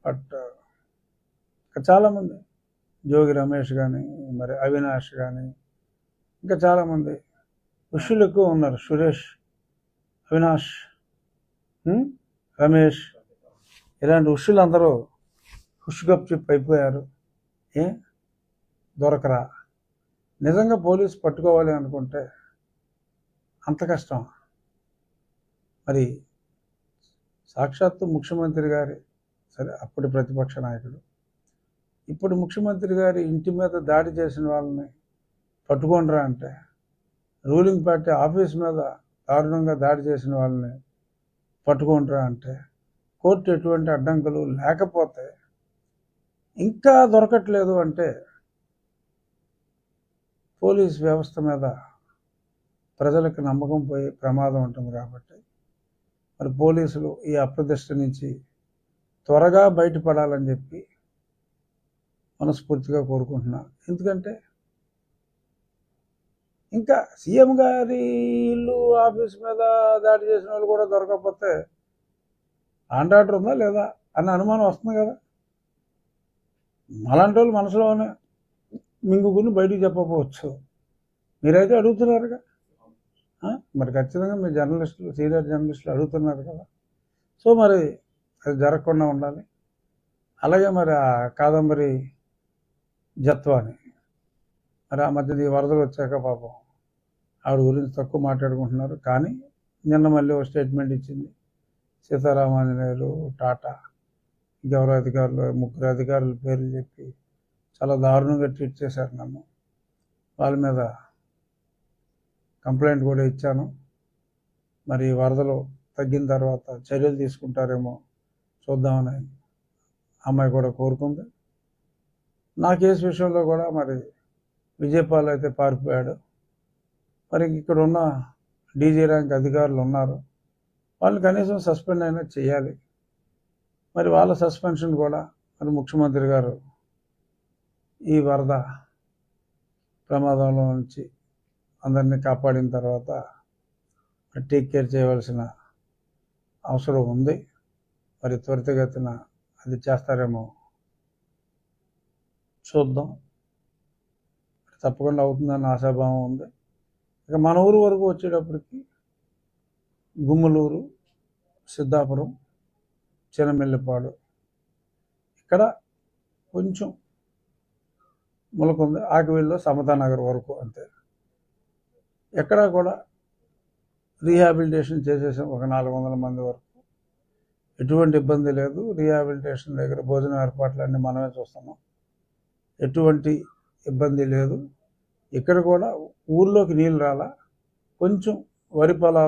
But చాలామంది జోగి రమేష్ కానీ, మరి అవినాష్ కానీ, ఇంకా చాలామంది ఋషులు ఎక్కువ ఉన్నారు. సురేష్, అవినాష్, రమేష్, ఇలాంటి ఋషులు అందరూ హుష్ గప్ అయిపోయారు. దొరకరా? నిజంగా పోలీసు పట్టుకోవాలి అనుకుంటే అంత కష్టం. మరి సాక్షాత్తు ముఖ్యమంత్రి గారి, సరే అప్పటి ప్రతిపక్ష నాయకుడు, ఇప్పుడు ముఖ్యమంత్రి గారి ఇంటి మీద దాడి చేసిన వాళ్ళని పట్టుకోండిరా అంటే, రూలింగ్ పార్టీ ఆఫీస్ మీద దారుణంగా దాడి చేసిన వాళ్ళని పట్టుకోండిరా అంటే, కోర్టు ఎటువంటి అడ్డంకులు లేకపోతే ఇంకా దొరకట్లేదు అంటే పోలీస్ వ్యవస్థ మీద ప్రజలకు నమ్మకం పోయే ప్రమాదం ఉంటుంది. కాబట్టి మరి పోలీసులు ఈ అప్రదిష్ట నుంచి త్వరగా బయటపడాలని చెప్పి మనస్ఫూర్తిగా కోరుకుంటున్నా. ఎందుకంటే ఇంకా సీఎం గారి ఇల్లు ఆఫీస్ మీద దాడి చేసిన వాళ్ళు కూడా దొరకకపోతే ఆర్డర్ ఉందా లేదా అన్న అనుమానం వస్తుంది కదా. అలాంటి వాళ్ళు మనసులోనే మింగుకుని బయటికి చెప్పకపోవచ్చు. మీరైతే అడుగుతున్నారుగా, మరి ఖచ్చితంగా మీ జర్నలిస్టులు, సీనియర్ జర్నలిస్టులు అడుగుతున్నారు కదా. సో మరి అది జరగకుండా ఉండాలి. అలాగే మరి ఆ కాదంబరి జత్వాని, మరి ఆ మధ్య ఈ వరదలు వచ్చాక పాపం ఆవిడ గురించి తక్కువ మాట్లాడుకుంటున్నారు. కానీ నిన్న మళ్ళీ ఒక స్టేట్మెంట్ ఇచ్చింది. సీతారామాంజనేయులు, టాటా, ఇంకెవరో అధికారులు, 3 అధికారుల పేర్లు చెప్పి చాలా దారుణంగా ట్రీట్ చేశారు నన్ను. వాళ్ళ మీద కంప్లైంట్ కూడా ఇచ్చాను. మరి వరదలు తగ్గిన తర్వాత చర్యలు తీసుకుంటారేమో చూద్దామని అమ్మాయి కూడా కోరుకుంది. నా కేసు విషయంలో కూడా మరి విజయపాల్ అయితే పారిపోయాడు. మరి ఇక్కడ ఉన్న డీజీ ర్యాంక్ అధికారులు ఉన్నారు, వాళ్ళు కనీసం సస్పెండ్ అయినా చేయాలి. మరి వాళ్ళ సస్పెన్షన్ కూడా మరి ముఖ్యమంత్రి గారు ఈ వరద ప్రమాదంలో నుంచి అందరినీ కాపాడిన తర్వాత టేక్ కేర్ చేయవలసిన అవసరం ఉంది. మరి త్వరితగతిన అది చేస్తారేమో చూద్దాం. తప్పకుండా అవుతుందన్న ఆశాభావం ఉంది. ఇక మన ఊరు వరకు వచ్చేటప్పటికి గుమ్మలూరు, సిద్ధాపురం, చినమెల్లిపాడు, ఇక్కడ కొంచెం ములకుంది. ఆకివీళ్ళలో సమతానగర్ వరకు అంతే. ఎక్కడా కూడా రీహాబిలిటేషన్ చేసేసాం. ఒక 400 మంది వరకు ఎటువంటి ఇబ్బంది లేదు. రీహాబిలిటేషన్ దగ్గర భోజన ఏర్పాట్లన్నీ మనమే చూస్తున్నాం, ఎటువంటి ఇబ్బంది లేదు. ఇక్కడ కూడా ఊర్లోకి నీళ్ళు రాలా. కొంచెం వరి పొలాలు